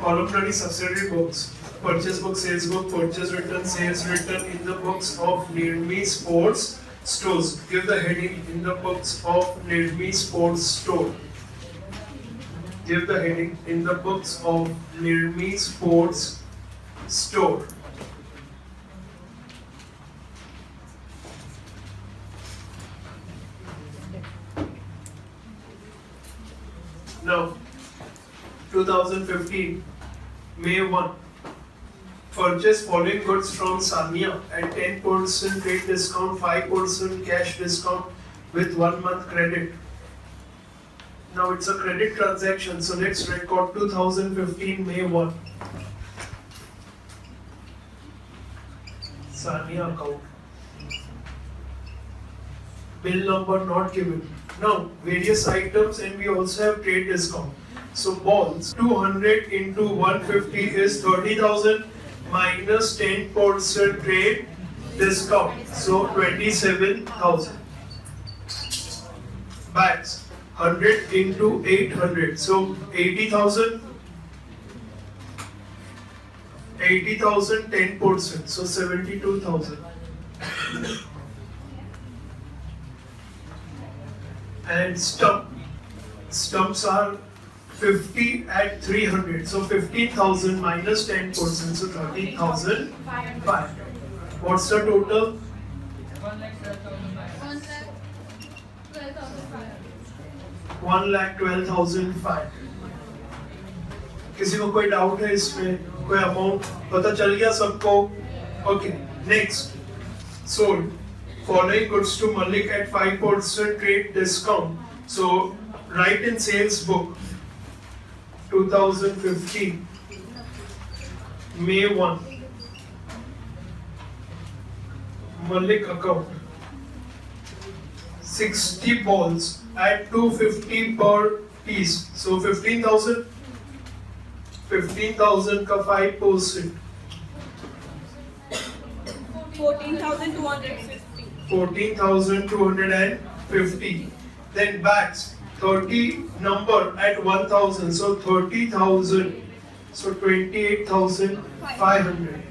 columnary subsidiary books, purchase book, sales book, purchase return, sales return in the books of Nirmi Sports Stores. Give the heading in the books of Nirmi Sports Store. Give the heading in the books of Nirmi Sports Store. Now, 2015, May 1. Purchase following goods from Sania at 10% trade discount, 5% cash discount with 1 month credit. Now it's a credit transaction, so let's record 2015 May 1. Sania account. Bill number not given. Now various items, and we also have trade discount. So balls 200 into 150 is 30,000 minus 10% trade discount, so 27,000. Bats 100 into 800, so 80,000. 80,000 10%, so 72,000. And stumps are 50 at 300, so 15,000 minus 10%, so 13,500. What's the total? 1,12,500. किसी को कोई doubt है इसमें? कोई amount पता चल गया सबको? Okay, next. Sold. Following goods to Malik at 5% trade discount. So write in sales book 2015 May 1 Malik account 60 balls at 250 per piece. So 15,000 का 5%. 14,250. 14,250. Then bats 30 number at 1,000, so 30,000, so 28,500.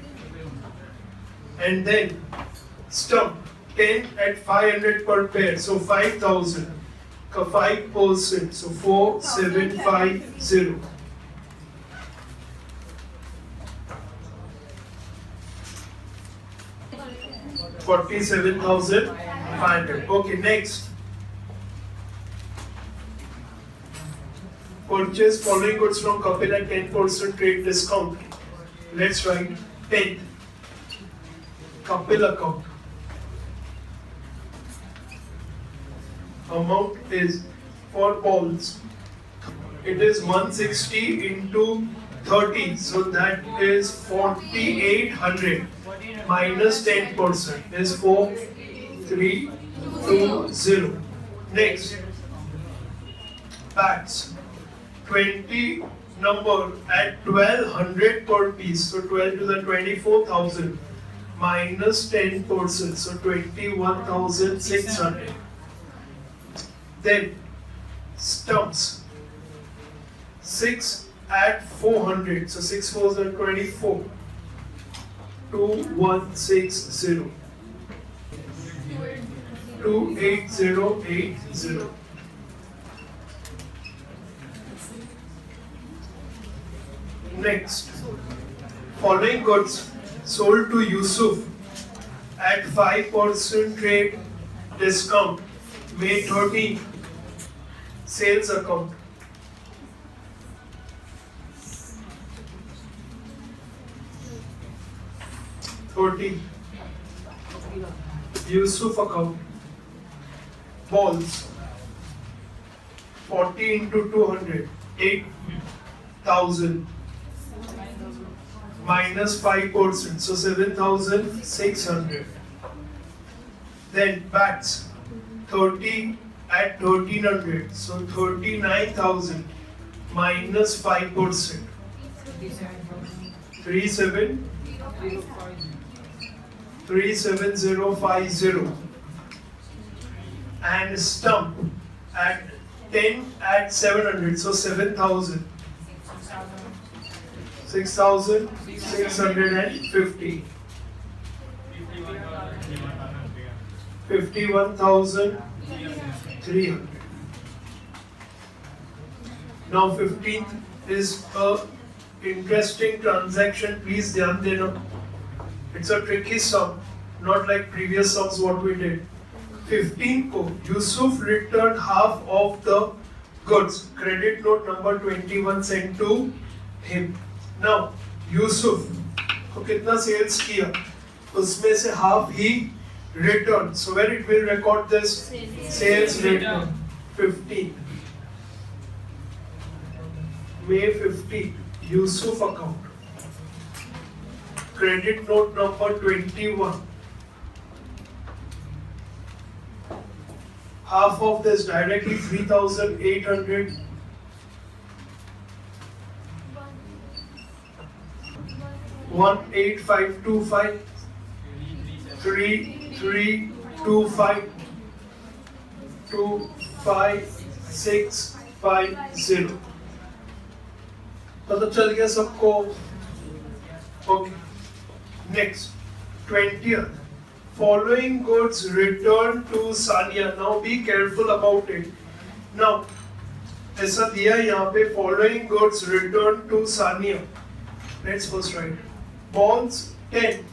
And then stump 10 at 500 per pair, so 5,000 ka 5%, so 4,750. $47,500. Okay, next. Purchase following goods from Kapil at 10% trade discount. Let's write 10th. Kapil account. Amount is for balls. It is 160 into 30, so that is 4,800 minus 10% is 4,320. Next, bats 20 number at 1,200 per piece, so 12 to the 24,000 minus 10%, so 21,600. Then stumps 6 at 400, so 6 4s are 24. 2160. 28080. Next, following goods sold to Yusuf at 5% trade discount, May 13, sales account. Yusuf account. Balls 40 into 200, 8,000 minus 5%, so 7,600. Then bats 30 at 1,300, so 39,000 minus 5%, 37050. And stump at 10 at 700, so 7,000 6,650. 51,300. Now 15th is a interesting transaction. Please ध्यान देना. It's a tricky sum, not like previous sums what we did. 15 को Yusuf returned half of the goods. Credit note number 21 sent to him. Now Yusuf को कितना sales किया? उसमें से half he returned. So where it will record this? Sales return. 15. May 15. Yusuf account. Credit note number 21. Half of this directly 3,800. 18525. 3325. 25650. पता चल गया सबको? Okay. Next, 20th. Following goods returned to Sania. Now be careful about it. Now, ऐसा दिया यहाँ पे following goods returned to Sania. Let's first write. Bonds 10.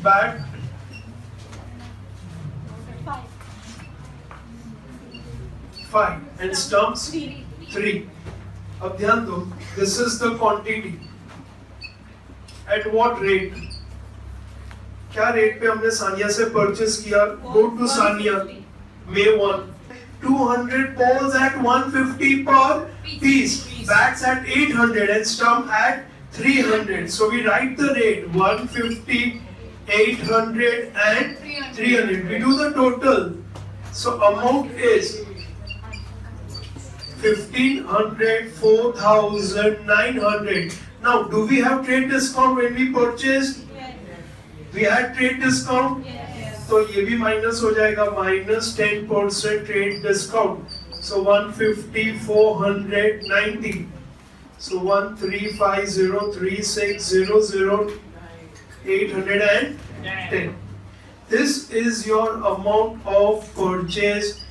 Bat 5 and stumps 3. अब ध्यान दो, this is the quantity. At what rate? क्या rate पे हमने सानिया से परचेस किया? Go to Sania. May 1. 200 balls at 150 per piece. Bats at 800 and stump at 300. So we write the rate 150, 800 and 300. We do the total. So amount is 1,500, 4,900. Now, do we have trade discount when we purchased? Yes. We had trade discount. Yes. तो ये भी minus हो जाएगा, minus 10% trade discount. So 150, 490. So 1350, 3600, 810. This is your amount of purchase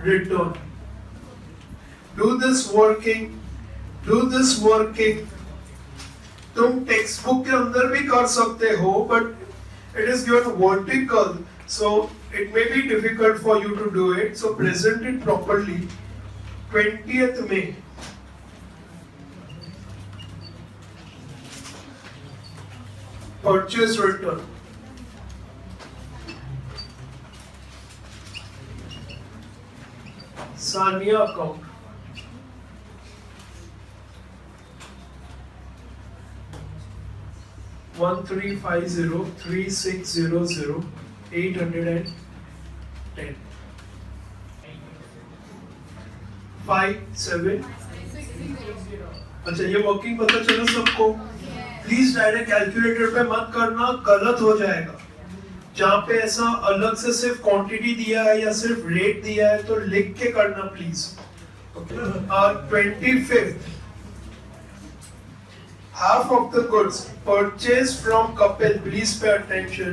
return. Do this working. तुम text book के अंदर भी कर सकते हो, but it is given vertical, so it may be difficult for you to do it. So present it properly. 20th May. Purchase return. Sania account. One 3600 810 57. अच्छा ये working पता चला सबको? प्लीज डायरेक्ट कैलकुलेटर पे मत करना, गलत हो जाएगा. जहाँ पे ऐसा अलग से सिर्फ क्वांटिटी दिया है या सिर्फ रेट दिया है तो लिख के करना please. 25th. Half of the goods purchased from Kapil, please pay attention.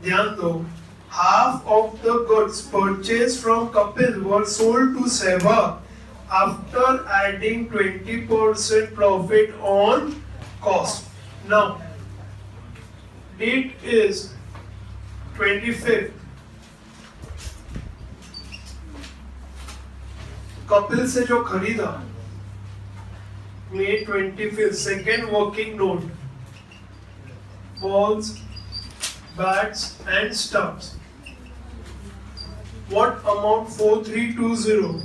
ध्यान दो. Half of the goods purchased from Kapil were sold to Sehwag after adding 20% profit on cost. Now, date is 25th. Kapil से जो खरीदा May 25th, second working note. Balls, bats and stumps. What amount? 4320.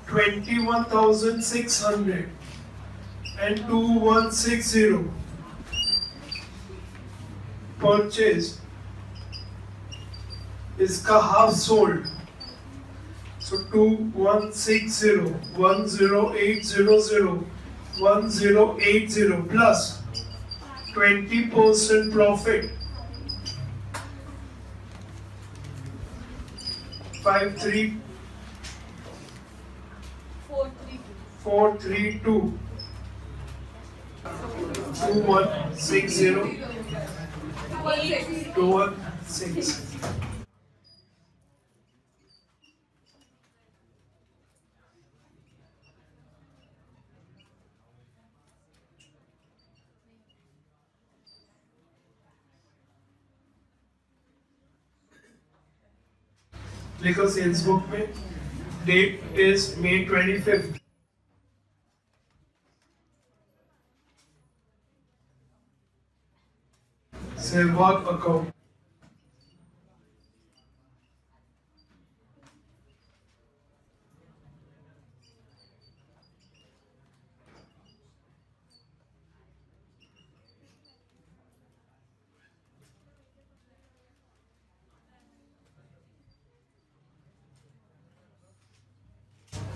21,600 and 2160. Purchased. इसका half sold. So 2160, 10800, 1080 plus 20% profit. 53. 432 2160 216. लिखो sales book में date is May 25th. Sehwag account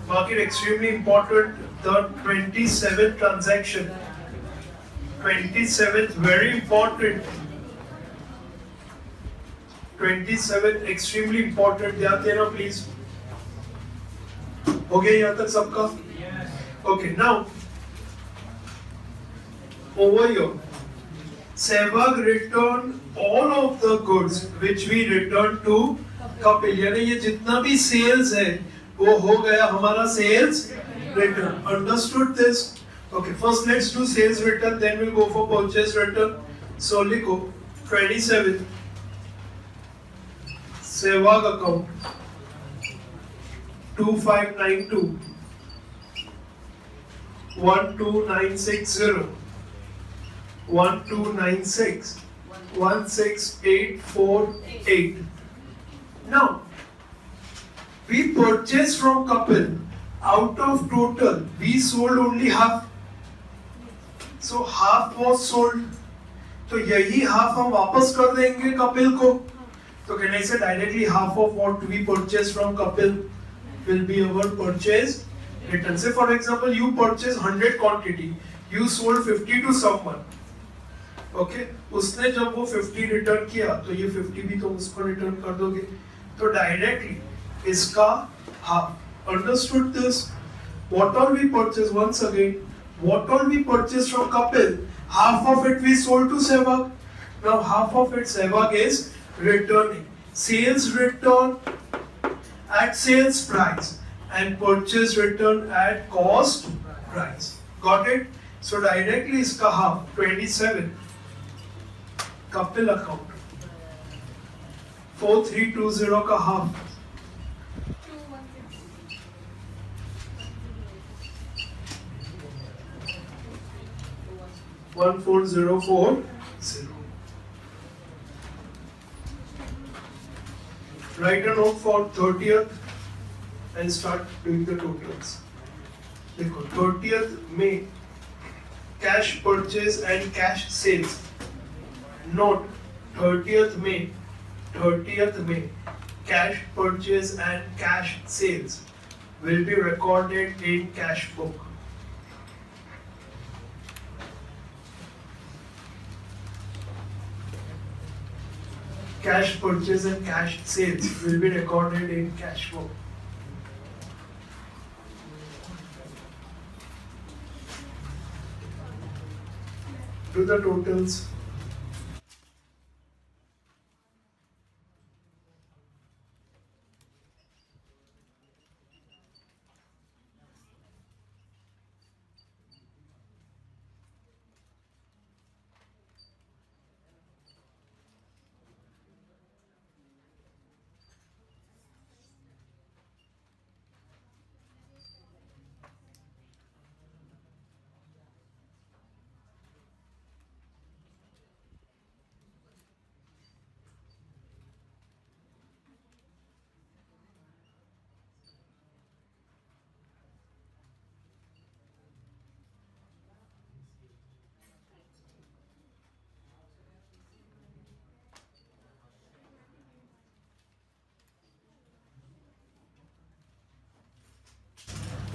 market extremely important. The 27th transaction, 27th very important, 27th extremely important. ध्यान देना please. हो गया यहाँ तक सबका? Okay, now over here, Sehwag returned all of the goods which we returned to Kapil. यानी ये जितना भी sales है वो हो गया हमारा sales return. Understood this? Okay, first let's do sales return, then we'll go for purchase return. So लिखो 27 Sehwag account 2592 12960 1296 16848. Now we purchased from Kapil. Out of total, we sold only half. So half was sold. तो यही half हम वापस कर देंगे कपिल को. तो can I say directly half of what we purchased from Kapil will be our purchase return. Say for example, you purchase 100 quantity, you sold 50 to someone. Okay, उसने जब वो 50 रिटर्न किया तो ये 50 भी तुम उसको रिटर्न कर दोगे. तो डायरेक्टली इसका half. Understood this? What all we purchased once again? What all we purchased from Kapil? Half of it we sold to Sehwag. Now half of it Sehwag is returning. Sales return at sales price and purchase return at cost price. Got it? So directly इसका half 27 Kapil account 4320 का half 14040. Write a note for 30th and start doing the totals. देखो 30th May cash purchase and cash sales. Note 30th May cash purchase and cash sales will be recorded in cash book. Cash purchase and cash sales will be recorded in cash book. Do the totals.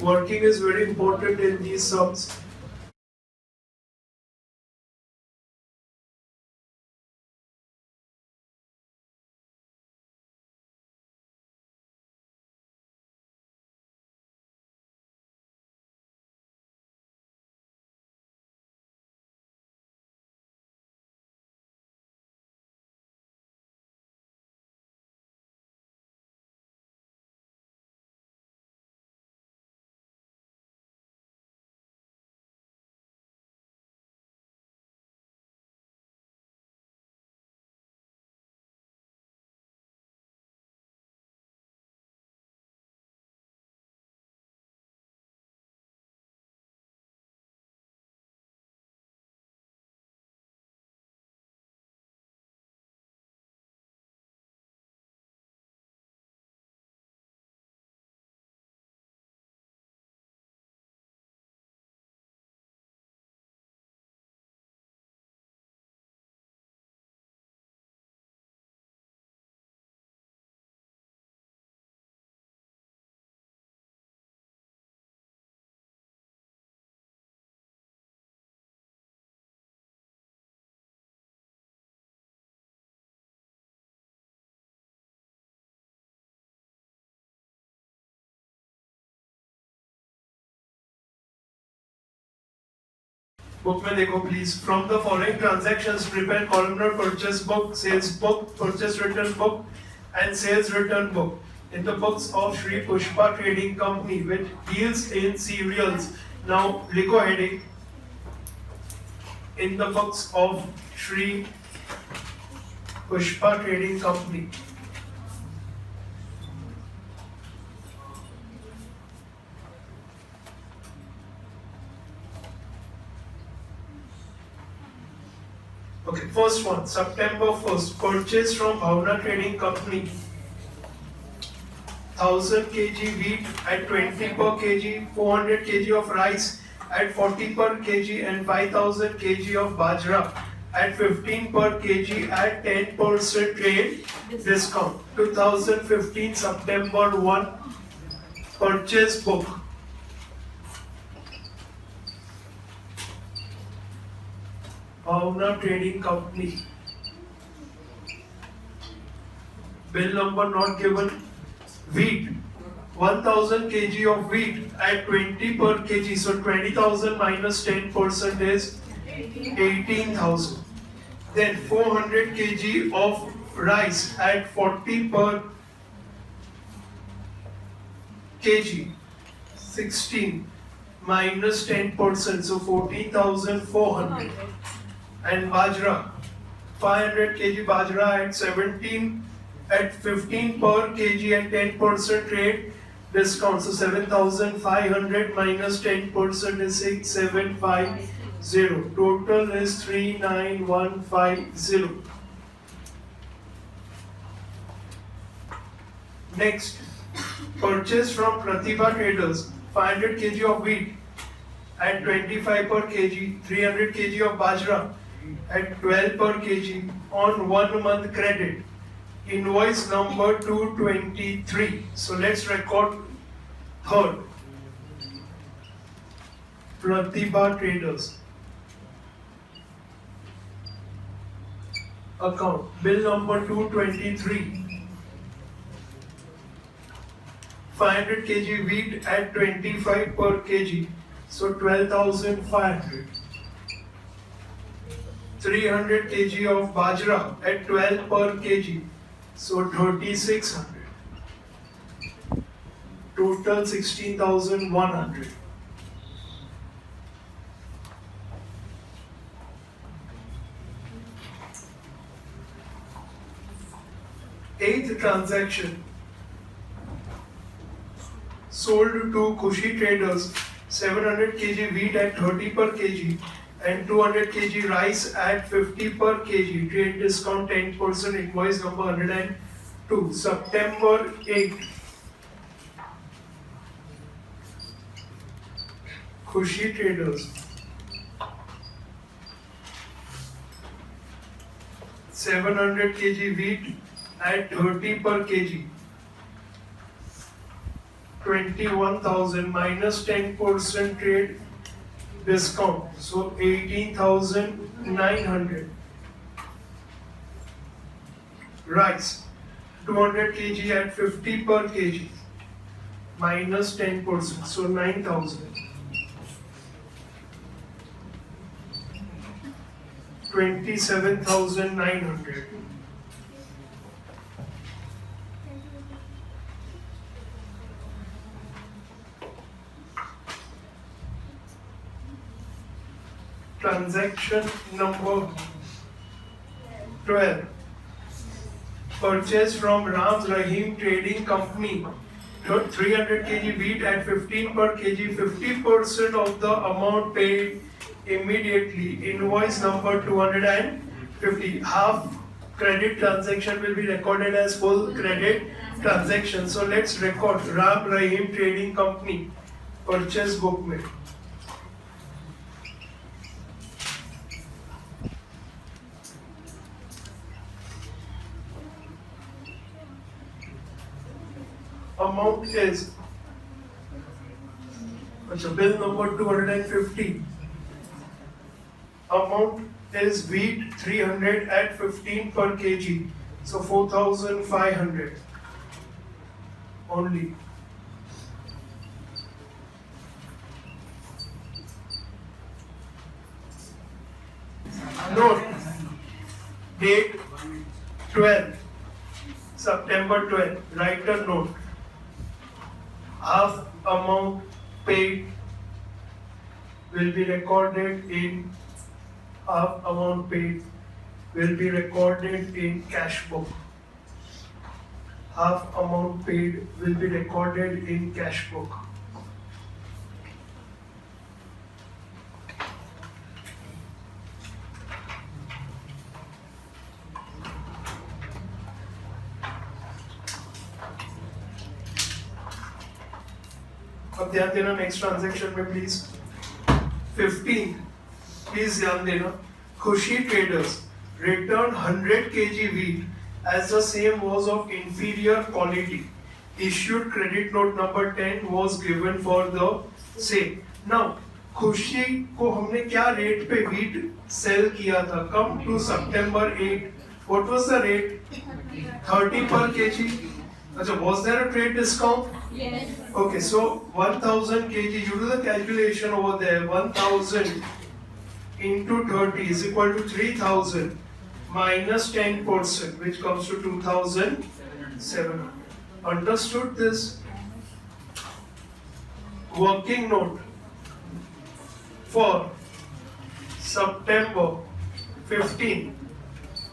Working is very important in these sums. Book में देखो please. From the following transactions prepare columnar purchase book, sales book, purchase return book and sales return book in the books of Sri Pushpa Trading Company which deals in cereals. Now लिखो heading in the books of Sri Pushpa Trading Company. Okay, first one, September 1st, purchase from Bhavna Trading Company 1000 kg wheat at 20 per kg, 400 kg of rice at 40 per kg and 5000 kg of bajra at 15 per kg at 10% trade discount. 2015 September 1 purchase book. Bhavna Trading Company. Bill number not given. Wheat. 1000 kg of wheat at 20 per kg. So 20,000 minus 10% is 18,000. Then 400 kg of rice at 40 per kg. 16 minus 10%. So 14,400. And bajra, 500 kg bajra at 15 per kg and 10% trade discount. So 7,500 minus 10% is 6,750. Total is 3,9,150. Next, purchase from Pratibha Traders 500 kg of wheat at 25 per kg, 300 kg of bajra at 12 per kg on 1 month credit. Invoice number 223. So let's record third. Pratibha Traders. Account. Bill number 223. 500 kg wheat at 25 per kg. So 12,500. 300 kg of bajra at 12 per kg. So 3,600. Total 16,100. Eighth transaction. Sold to Khushi Traders 700 kg wheat at 30 per kg and 200 kg rice at 50 per kg. Trade discount 10%. Invoice number 102. September 8. Khushi Traders. 700 kg wheat at 30 per kg. 21,000 minus 10% trade discount. So 18,900. Rice 200 kg at 50 per kg minus 10%. So 9,000. 27,900. Transaction number 12. Purchase from Ram Rahim Trading Company 300 kg wheat at 15 per kg, 50% of the amount paid immediately. Invoice number 250. Half credit transaction will be recorded as full credit transaction. So let's record Ram Rahim Trading Company purchase book में. Amount is bill number 250. Amount is wheat 300 at 15 per kg. So 4,500 only. Note, date 12, September 12. Write a note. Half amount paid will be recorded in cash book. Half amount paid will be recorded in cash book. अब ध्यान देना next transaction में please 15 please ध्यान देना खुशी traders return 100 kg wheat as the same was of inferior quality. Issued credit note number 10 was given for the same. Now खुशी को हमने क्या रेट पे wheat सेल किया था? Come to September 8. What was the rate? 30 per kg. अच्छा, was there a trade discount? Yes. Okay, so 1000 kg, you do the calculation over there. 1000 into 30 is equal to 3000 minus 10%, which comes to 2700. Understood this? Working note for September 15.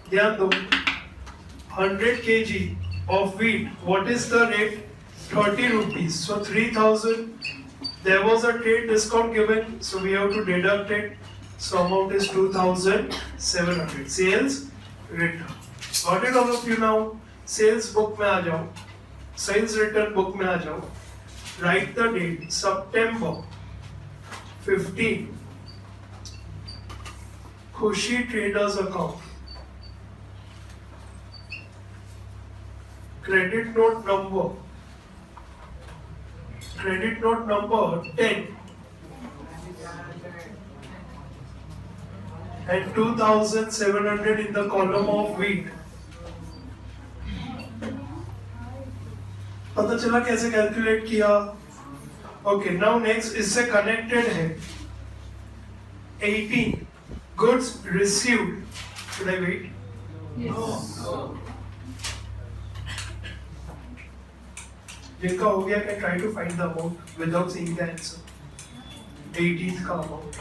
ध्यान दो, 100 kg of wheat. What is the rate? 30 rupees. So 3000. There was a trade discount given, so we have to deduct it. So amount is 2700. Sales return. Got it all of you now? Sales book में आ जाओ. Sales return book में आ जाओ. Write the date. September 15. Khushi Traders account. Credit note number 10 and 2700 in the column of wheat. पता चला कैसे calculate किया? Okay, now next इससे connected है 18 goods received. Should I wait? जिनका हो गया can try to find the amount without seeing the answer. 18th का amount.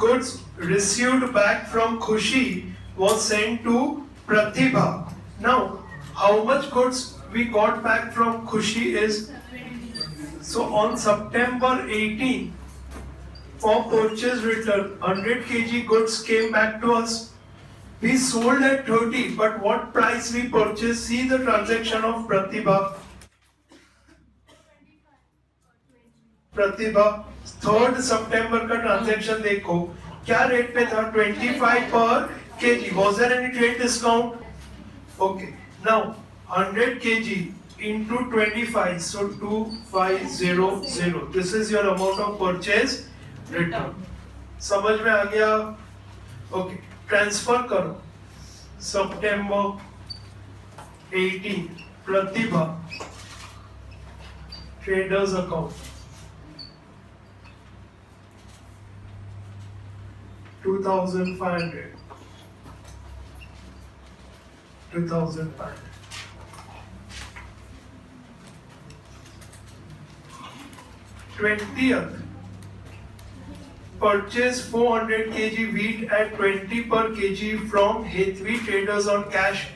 Goods received back from Khushi was sent to Pratibha. Now, how much goods we got back from Khushi is, so on September 18, for purchase return, 100 kg goods came back to us. We sold at 30, but what price we purchased? See the transaction of Pratibha. Pratibha 3rd September का transaction देखो, क्या rate पे था? 25 पर kg. Was there any trade discount? Okay, now 100 kg into 25, so 2500. This is your amount of purchase return. समझ में आ गया? Okay, transfer करो. September 18 Pratibha traders account 2500. 20th, purchase 400 kg wheat at 20 per kg from Hetvi Traders on cash.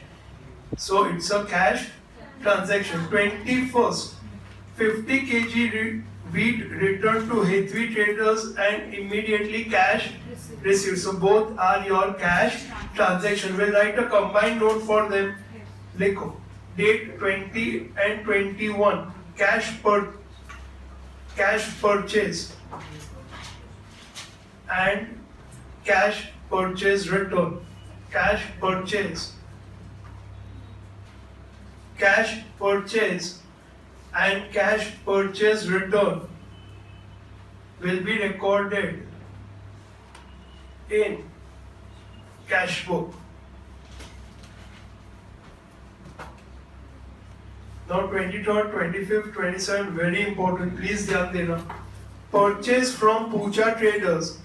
So it's a cash transaction. 21st, 50 kg wheat returned to Hetvi Traders and immediately cash received. So both are your cash transaction. We'll write a combined note for them. Likho. Date 20 and 21. Cash purchase and cash purchase return. Cash purchase and cash purchase return will be recorded in cash book. Now 23rd, 25th, 27th, very important, please ध्यान देना. Purchase from Pooja Traders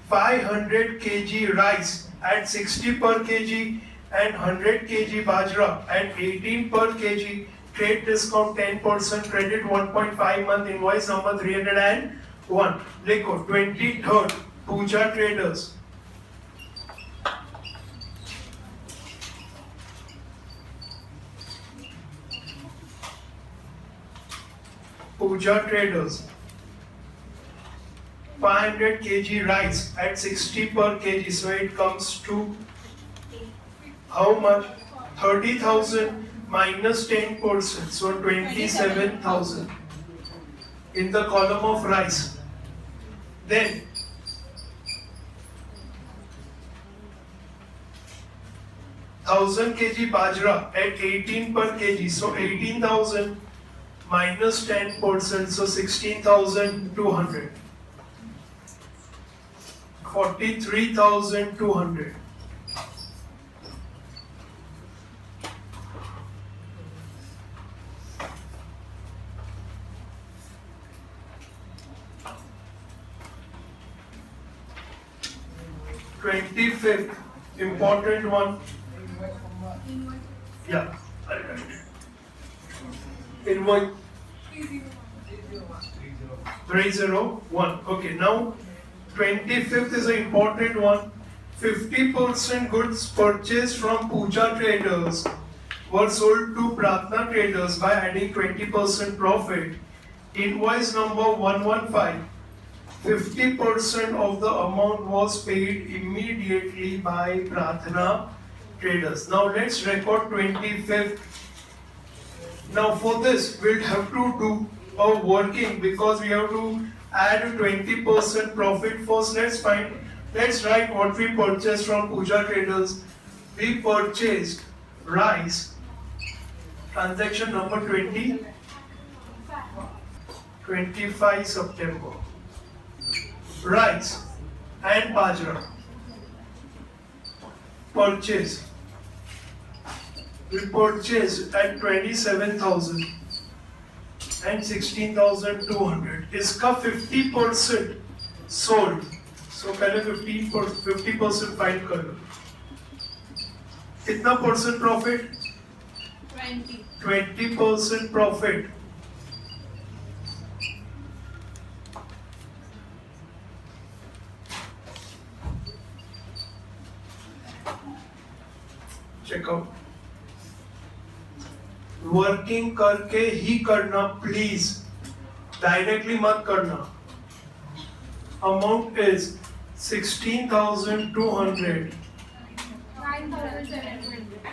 500 kg rice at 60 per kg and 100 kg bajra at 18 per kg. Trade discount 10%, credit 1.5 month, invoice number 301. Likho 23rd, Pooja Traders. Pooja Traders. 500 kg rice at 60 per kg, so it comes to how much? 30,000 minus 10%, so 27,000 in the column of rice. Then 1000 kg bajra at 18 per kg, so 18,000 minus 10%, so 16,200. 43,200. Twenty-fifth, important one. Yeah, I'll write it. Invoice 301. Okay, now 25th is an important one. 50% goods purchased from Pooja Traders were sold to Pratna Traders by adding 20% profit. Invoice number 115. 50% of the amount was paid immediately by Pratna Traders. Now let's record 25th. Now for this, we'll have to do a working because we have to add 20% profit first. Let's write what we purchased from Pooja Traders. We purchased rice, transaction number 25 September. Rice and bajra purchase. We purchased at 27,000 and 16,200. इसका 50% sold. So पहले 50% file कर लो. कितना percent profit? 20% profit. Checkout. Working करके ही करना please, directly मत करना. Amount is 16,200.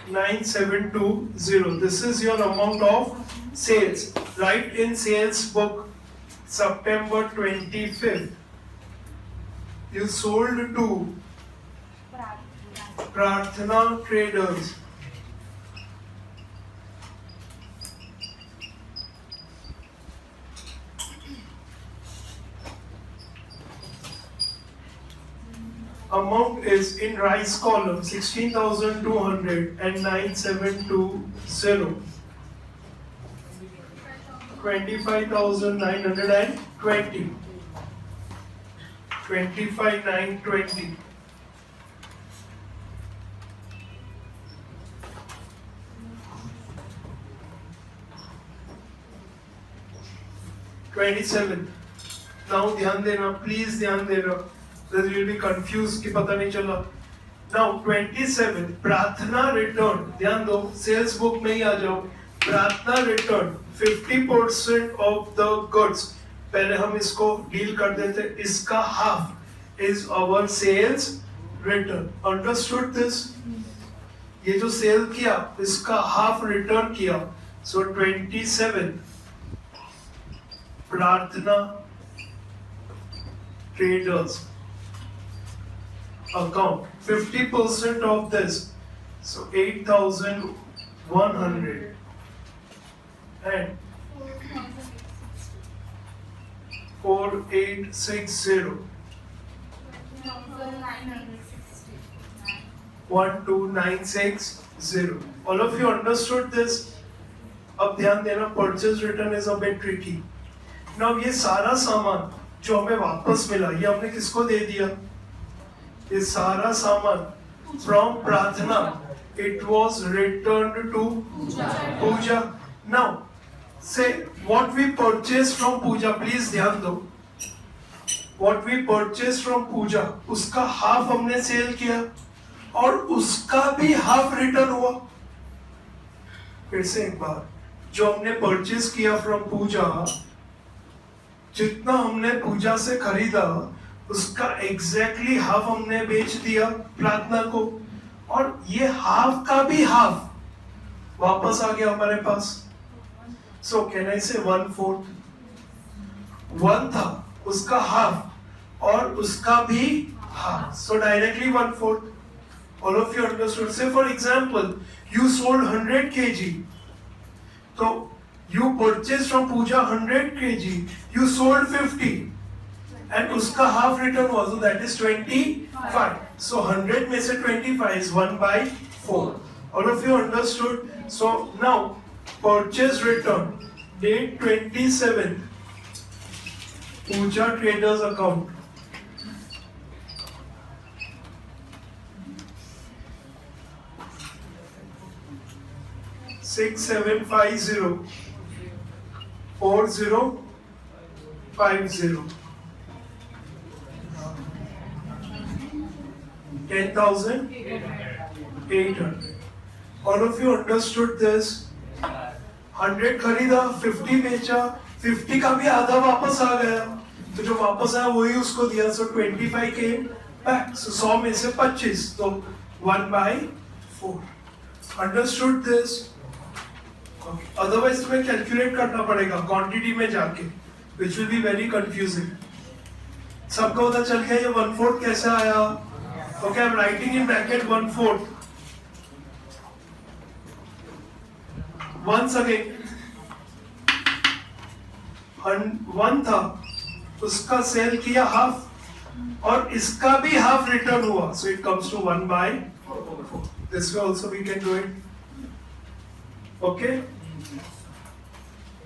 9720. This is your amount of sales. Write in sales book September 25th. You sold to Pratna Traders amount is in rice column 16,200 and 9720. 25,920. 25,920. 27. Now ध्यान देना, please ध्यान देना. That you will be confused कि पता नहीं चला. Now 27 प्रार्थना return. ध्यान दो, सेल्स बुक में ही आ जाओ. प्रार्थना रिटर्न 50% of the goods. पहले हम इसको डील कर देते. इसका half is our sales return. Understood this? ये जो सेल किया इसका हाफ रिटर्न किया. So 27 प्रार्थना Traders account 50% of this, so 8,100 and 4860 12960. All of you understood this? अब ध्यान देना, purchase return is a bit tricky. Now ये सारा सामान जो हमें वापस मिला ये हमने किसको दे दिया? ये सारा सामान From Pradhana, it was returned to Puja. Now, say what we purchased from Puja. Please ध्यान दो. What we purchased from Puja, उसका हाफ हमने सेल किया और उसका भी हाफ रिटर्न हुआ. फिर से एक बार, जो हमने परचेस किया फ्रॉम पूजा, जितना हमने पूजा से खरीदा उसका एग्जैक्टली हाफ हमने बेच दिया प्रार्थना को, और ये हाफ का भी हाफ वापस आ गया हमारे पास. सो कैन आई से 1/4? 1 था, उसका हाफ और उसका भी half, so directly 1/4. All of you understood. Say for example, you sold 100 kg. So you purchased from Puja 100 kg. You sold 50, and uska half return was, so that is 25. So 100 में से 25 is 1/4. All of you understood. So now purchase return date 27. Puja traders account. 6750 4050 10,800. All of you understood this. 100 खरीदा, 50 बेचा, 50 का भी आधा वापस आ गया, तो जो वापस आया वही उसको दिया. So 25 came back. So 100 में से 25, तो 1/4. Understood this? अदरवाइज तुम्हें कैलकुलेट करना पड़ेगा क्वांटिटी में जाके, which will be very confusing. सबको पता चल गया ये 1/4 कैसे आया? Okay, I am writing in bracket 1/4. Once again 1 था, उसका सेल किया हाफ और इसका भी हाफ रिटर्न हुआ, so it comes to 1/4. This way also we can do it. Okay,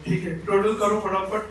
ठीक है, टोटल करो फटाफट.